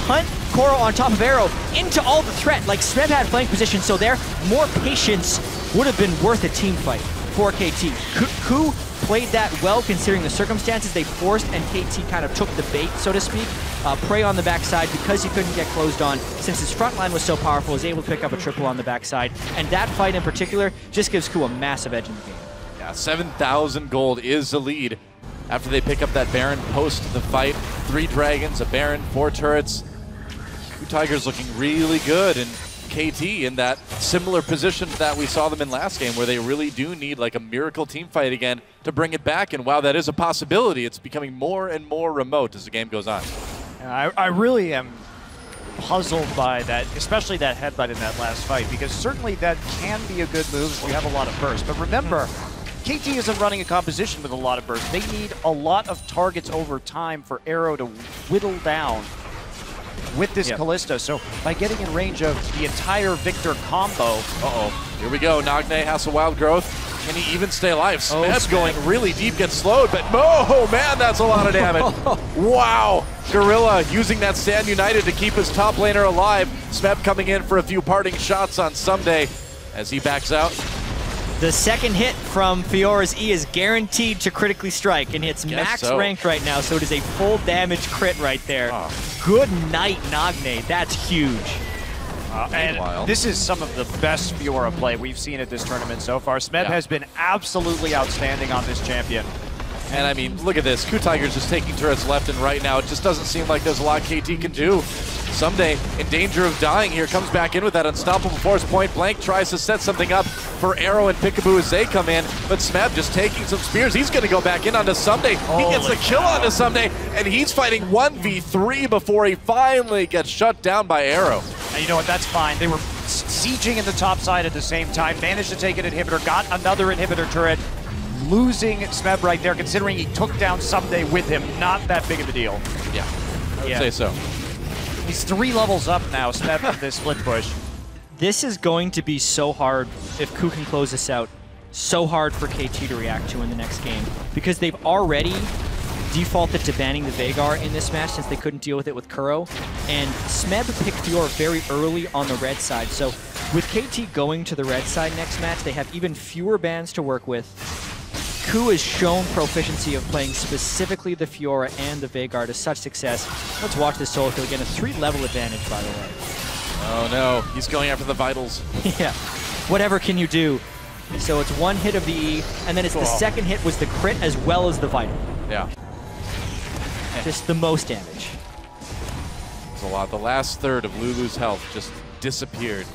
punt Koro on top of Arrow into all the threat. Like, Smeb had flank position, so there, more patience would have been worth a team fight for KT. KOO played that well considering the circumstances. They forced and KT kind of took the bait, so to speak. Prey on the backside because he couldn't get closed on. Since his front line was so powerful, was able to pick up a triple on the backside. And that fight in particular just gives KOO a massive edge in the game. Yeah, 7,000 gold is the lead after they pick up that Baron post the fight. 3 dragons, a Baron, 4 turrets. KOO Tigers looking really good, and KT in that similar position that we saw them in last game, where they really do need like a miracle team fight again to bring it back. And while that is a possibility, it's becoming more and more remote as the game goes on. I really am puzzled by that, especially that headbutt in that last fight, because certainly that can be a good move if you have a lot of burst. But remember, KT isn't running a composition with a lot of burst. They need a lot of targets over time for Arrow to whittle down with this Kalista. So by getting in range of the entire Victor combo. Here we go. Nagne has a wild growth. Can he even stay alive? Smeb's going really deep, gets slowed, but oh man, that's a lot of damage. Wow. Gorilla using that Stand United to keep his top laner alive. Smeb coming in for a few parting shots on Someday as he backs out. The second hit from Fiora's E is guaranteed to critically strike, and it's max ranked right now, so it is a full damage crit right there. Good night, Nagne. That's huge. And this is some of the best Fiora play we've seen at this tournament so far. Smeb has been absolutely outstanding on this champion. And I mean, look at this. KOO Tigers just taking turrets left and right now. It just doesn't seem like there's a lot KT can do. Someday, in danger of dying here, comes back in with that unstoppable force. Point blank tries to set something up for Arrow and Peekaboo as they come in, but Smeb just taking some spears. He's going to go back in onto Someday. He gets the kill onto Someday, and he's fighting 1v3 before he finally gets shut down by Arrow. And you know what, that's fine. They were sieging in the top side at the same time, managed to take an inhibitor, got another inhibitor turret, losing Smeb right there, considering he took down Someday with him. Not that big of a deal. Yeah, I would say so. He's 3 levels up now, Smeb, with this split push. This is going to be so hard if KOO can close this out. So hard for KT to react to in the next game, because they've already defaulted to banning the Veigar in this match since they couldn't deal with it with Kuro. And Smeb picked Fiora very early on the red side, so with KT going to the red side next match, they have even fewer bans to work with. KOO has shown proficiency of playing specifically the Fiora and the Veigar to such success. Let's watch this solo kill again. A 3-level advantage, by the way. Oh no, he's going after the vitals. Yeah, whatever can you do? So it's 1 hit of the E, and then it's the second hit was the crit as well as the vital. Yeah. Just the most damage. It's a lot. The last third of Lulu's health just disappeared.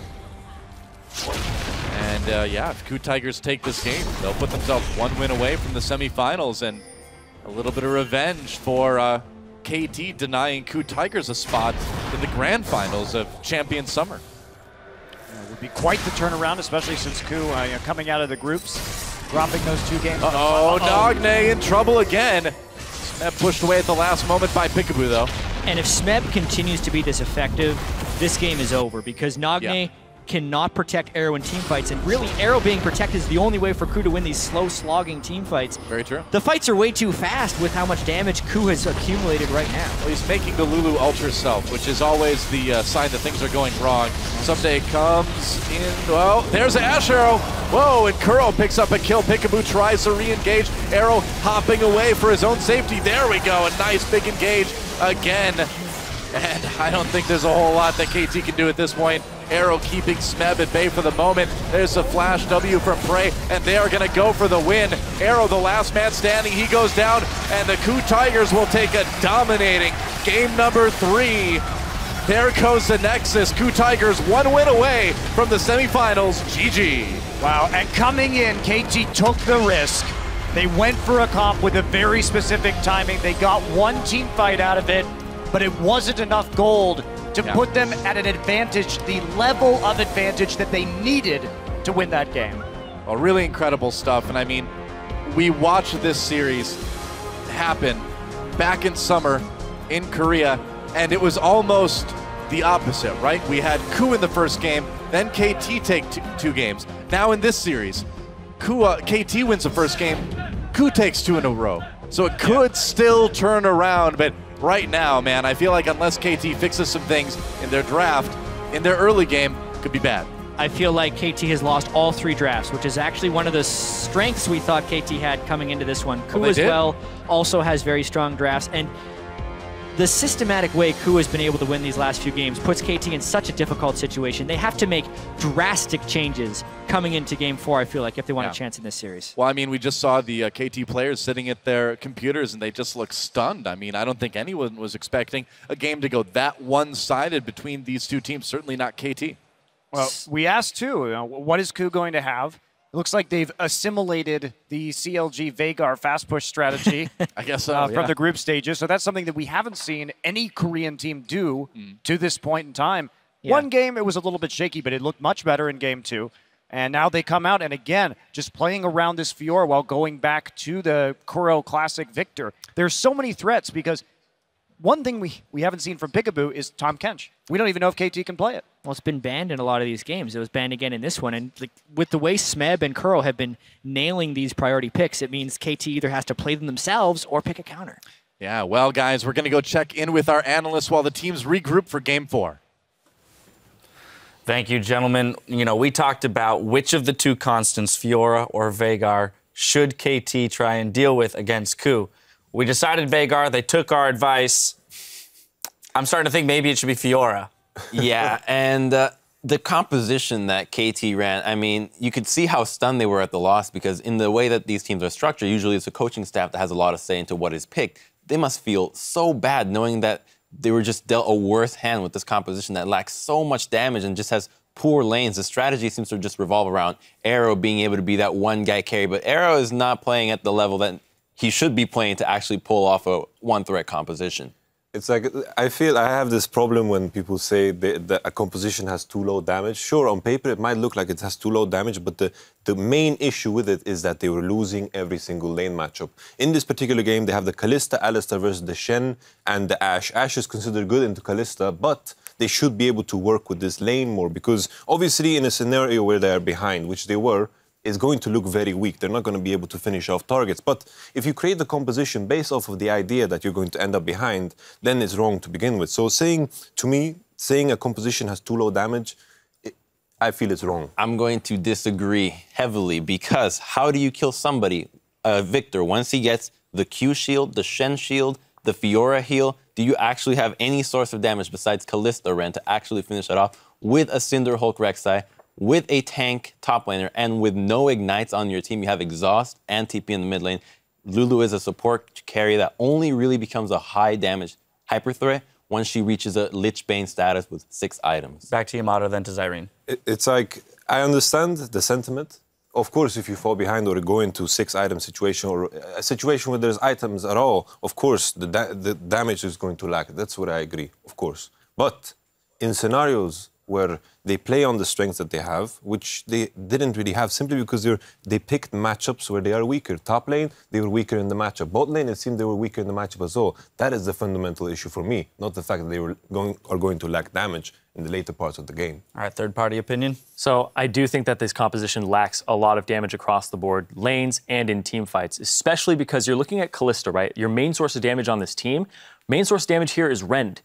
And yeah, if KOO Tigers take this game, they'll put themselves 1 win away from the semifinals, and a little bit of revenge for KT denying KOO Tigers a spot in the grand finals of Champion Summer. It would be quite the turnaround, especially since KOO coming out of the groups, dropping those 2 games. Nagne in trouble again. Smeb pushed away at the last moment by Peekaboo, though. And if Smeb continues to be this effective, this game is over, because Nagne cannot protect Arrow in team fights, and really Arrow being protected is the only way for KOO to win these slow slogging team fights. Very true. The fights are way too fast with how much damage KOO has accumulated right now. Well, he's making the Lulu Ultra Self, which is always the sign that things are going wrong. Someday comes in, well, there's Ash Arrow. Whoa, and Kuro picks up a kill. Peekaboo tries to re-engage. Arrow hopping away for his own safety. There we go, a nice big engage again. And I don't think there's a whole lot that KT can do at this point. Arrow keeping Smeb at bay for the moment. There's a flash W from Prey, and they are going to go for the win. Arrow, the last man standing, he goes down, and the KOO Tigers will take a dominating game number 3. There goes the Nexus. KOO Tigers 1 win away from the semifinals. GG. Wow, and coming in, KT took the risk. They went for a comp with a very specific timing. They got 1 team fight out of it, but it wasn't enough gold to put them at an advantage, the level of advantage that they needed to win that game. Well, really incredible stuff. And I mean, we watched this series happen back in summer in Korea, and it was almost the opposite, right? We had KOO in the first game, then KT take 2 games. Now in this series, KT wins the first game, KOO takes 2 in a row. So it could still turn around, but right now, man, I feel like unless KT fixes some things in their draft, in their early game, could be bad. I feel like KT has lost all 3 drafts, which is actually one of the strengths we thought KT had coming into this one. KOO as well also has very strong drafts, and the systematic way KOO has been able to win these last few games puts KT in such a difficult situation. They have to make drastic changes coming into Game 4, I feel like, if they want a chance in this series. Well, I mean, we just saw the KT players sitting at their computers, and they just look stunned. I mean, I don't think anyone was expecting a game to go that one-sided between these two teams, certainly not KT. Well, we asked, too, what is KOO going to have? It looks like they've assimilated the CLG Veigar fast push strategy I guess so, from the group stages. So that's something that we haven't seen any Korean team do to this point in time. One game, it was a little bit shaky, but it looked much better in Game 2. And now they come out, and again, just playing around this Fiora while going back to the Kuro Classic Victor. There's so many threats because one thing we haven't seen from Peekaboo is Tahm Kench. We don't even know if KT can play it. Well, it's been banned in a lot of these games. It was banned again in this one. And with the way Smeb and Kuro have been nailing these priority picks, it means KT either has to play them themselves or pick a counter. Yeah, well, guys, we're going to go check in with our analysts while the teams regroup for Game 4. Thank you, gentlemen. You know, we talked about which of the 2 constants, Fiora or Veigar, should KT try and deal with against KOO. We decided Veigar. They took our advice. I'm starting to think maybe it should be Fiora. Yeah, and the composition that KT ran, I mean, you could see how stunned they were at the loss because in the way that these teams are structured, usually it's a coaching staff that has a lot of say into what is picked. They must feel so bad knowing that they were just dealt a worse hand with this composition that lacks so much damage and just has poor lanes. The strategy seems to just revolve around Arrow being able to be that one guy carry, but Arrow is not playing at the level that he should be playing to actually pull off a one-threat composition. It's like, I feel I have this problem when people say that a composition has too low damage. Sure, on paper it might look like it has too low damage, but the main issue with it is that they were losing every single lane matchup. In this particular game, they have the Kalista, Alistar versus the Shen and the Ashe. Ashe is considered good into Kalista, but they should be able to work with this lane more because obviously in a scenario where they are behind, which they were, is going to look very weak. They're not going to be able to finish off targets. But if you create the composition based off of the idea that you're going to end up behind, then it's wrong to begin with. So saying a composition has too low damage, I feel it's wrong. I'm going to disagree heavily because how do you kill somebody, Victor, once he gets the Q shield, the Shen shield, the Fiora heal? Do you actually have any source of damage besides Kalista Ren to actually finish it off with a Cinder Hulk Rek'Sai, with a tank top laner, and with no ignites on your team? You have exhaust and TP in the mid lane. Lulu is a support carry that only really becomes a high damage hyper threat once she reaches a Lich Bane status with 6 items. Back to Yamato, then to Zyrene. It's like, I understand the sentiment. Of course, if you fall behind or go into 6-item situation or a situation where there's items at all, of course, the damage is going to lack. That's what I agree, of course. But in scenarios where they play on the strengths that they have, which they didn't really have, simply because they picked matchups where they are weaker. Top lane, they were weaker in the matchup. Bot lane, it seemed they were weaker in the matchup as well. That is the fundamental issue for me, not the fact that they are going to lack damage in the later parts of the game. All right, third-party opinion? So I do think that this composition lacks a lot of damage across the board, lanes and in team fights, especially because you're looking at Kalista, right? Your main source of damage on this team, main source of damage here is Rend.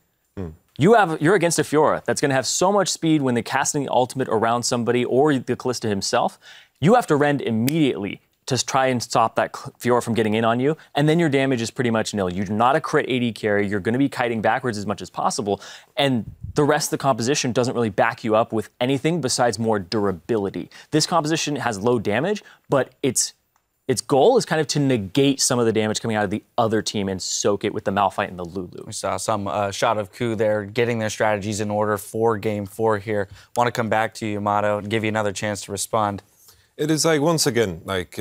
You're against a Fiora that's going to have so much speed when they're casting the ultimate around somebody or the Kalista himself. You have to Rend immediately to try and stop that Fiora from getting in on you, and then your damage is pretty much nil. You're not a crit AD carry. You're going to be kiting backwards as much as possible, and the rest of the composition doesn't really back you up with anything besides more durability. This composition has low damage, but its goal is kind of to negate some of the damage coming out of the other team and soak it with the Malphite and the Lulu. We saw some shot of KOO there, getting their strategies in order for Game 4 here. Want to come back to you, Yamato, and give you another chance to respond. It is like, once again, like,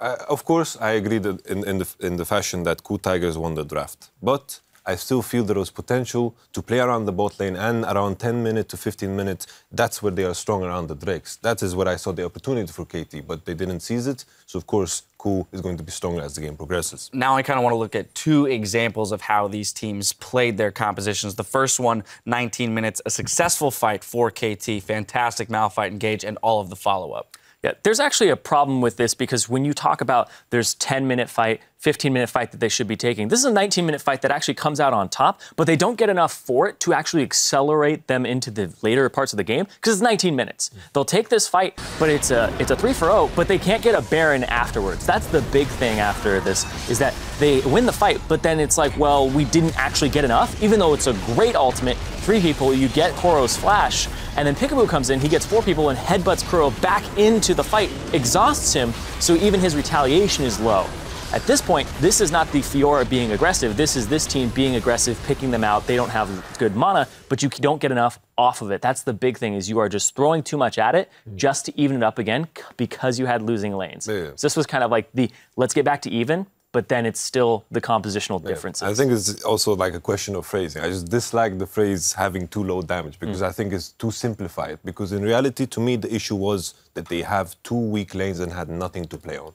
of course, I agree that in the fashion that KOO Tigers won the draft. But I still feel there was potential to play around the bot lane, and around 10 minutes to 15 minutes, that's where they are strong around the Drakes. That is where I saw the opportunity for KT, but they didn't seize it. So, of course, KOO is going to be stronger as the game progresses. Now I kind of want to look at 2 examples of how these teams played their compositions. The first one, 19 minutes, a successful fight for KT, fantastic Malphite engage, and all of the follow-up. Yeah, there's actually a problem with this because when you talk about there's 10-minute fight, 15-minute fight that they should be taking. This is a 19-minute fight that actually comes out on top, but they don't get enough for it to actually accelerate them into the later parts of the game because it's 19 minutes. They'll take this fight, but it's a 3-0, but they can't get a Baron afterwards. That's the big thing after this, is that they win the fight, but then it's like, well, we didn't actually get enough. Even though it's a great ultimate, 3 people, you get Koro's flash, and then Peekaboo comes in, he gets 4 people and headbutts Kuro back into the fight, exhausts him, so even his retaliation is low. At this point, this is not the Fiora being aggressive. This is this team being aggressive, picking them out. They don't have good mana, but you don't get enough off of it. That's the big thing, is you are just throwing too much at it just to even it up again because you had losing lanes. So this was kind of like the, let's get back to even, but then it's still the compositional differences. I think it's also like a question of phrasing. I just dislike the phrase having too low damage because I think it's too simplified. Because in reality, to me, the issue was that they have 2 weak lanes and had nothing to play on.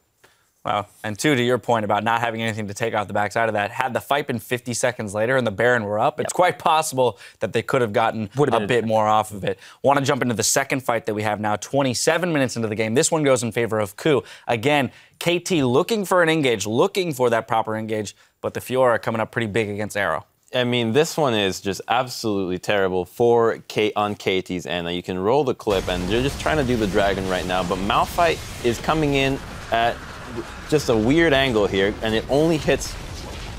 Well, and 2, to your point about not having anything to take off the backside of that, had the fight been 50 seconds later and the Baron were up, it's quite possible that they could have gotten a bit more off of it. Want to jump into the second fight that we have now, 27 minutes into the game. This one goes in favor of KOO. Again, KT looking for an engage, looking for that proper engage, but the Fiora coming up pretty big against Arrow. I mean, this one is just absolutely terrible on KT's end. You can roll the clip, and they're just trying to do the dragon right now, but Malphite is coming in at just a weird angle here, and it only hits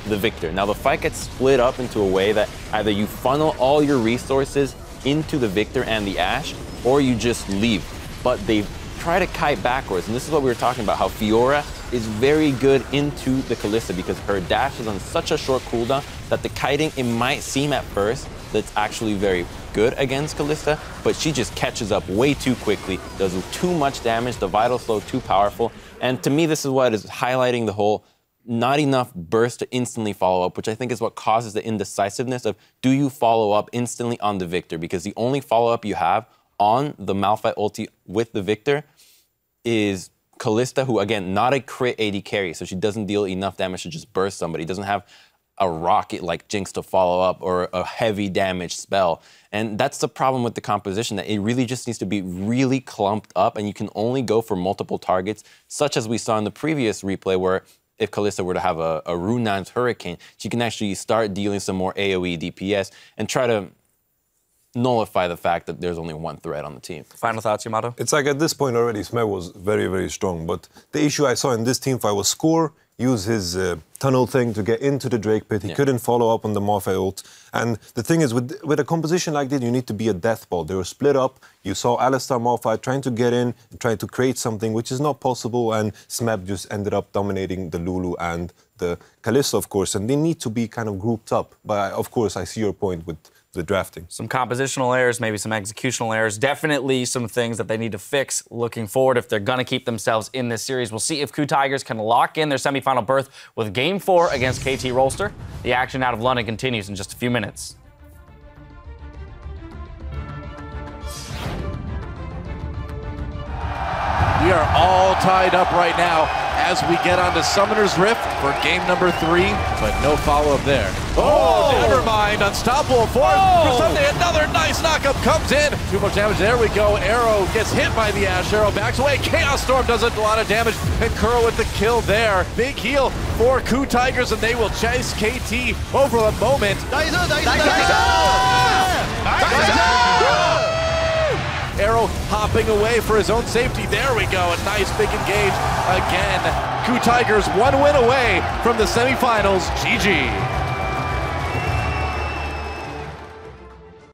the Victor. Now, the fight gets split up into a way that either you funnel all your resources into the Victor and the Ashe, or you just leave. But they try to kite backwards, and this is what we were talking about, how Fiora is very good into the Kalista because her dash is on such a short cooldown that the kiting, it might seem at first that's actually very good against Kalista, but she just catches up way too quickly, does too much damage, the Vital Slow too powerful, and to me this is what is highlighting the whole not enough burst to instantly follow up, which I think is what causes the indecisiveness of do you follow up instantly on the Victor, because the only follow-up you have on the Malphite ulti with the Victor is Kalista, who again, not a crit AD carry, so she doesn't deal enough damage to just burst somebody, doesn't have a rocket like Jinx to follow up or a heavy damage spell. And that's the problem with the composition, that it really just needs to be really clumped up and you can only go for multiple targets, such as we saw in the previous replay where if Kalista were to have a Runaan's Hurricane, she can actually start dealing some more AoE DPS and try to nullify the fact that there's only one threat on the team. Final thoughts, Yamato? It's like at this point already, Smed was very, very strong. But the issue I saw in this team fight was Score use his tunnel thing to get into the Drake pit. He couldn't follow up on the Malphite ult. And the thing is, with a composition like this, you need to be a death ball. They were split up. You saw Alistar Malphite trying to get in, trying to create something, which is not possible. And Smeb just ended up dominating the Lulu and the Kalista, of course. And they need to be kind of grouped up. But of course, I see your point with the drafting. Some compositional errors, maybe some executional errors, definitely some things that they need to fix looking forward if they're going to keep themselves in this series. We'll see if KOO Tigers can lock in their semifinal berth with Game 4 against KT Rolster. The action out of London continues in just a few minutes. We are all tied up right now as we get onto Summoner's Rift for game number 3, but no follow-up there. Oh, never mind. Unstoppable force. For Sunday, another nice knockup comes in. Too much damage. There we go. Arrow gets hit by the Ashe. Arrow backs away. Chaos Storm does a lot of damage, and Kuro with the kill there. Big heal for KOO Tigers, and they will chase KT over the moment. Arrow hopping away for his own safety. There we go. A nice big engage again. KOO Tigers 1 win away from the semifinals. GG.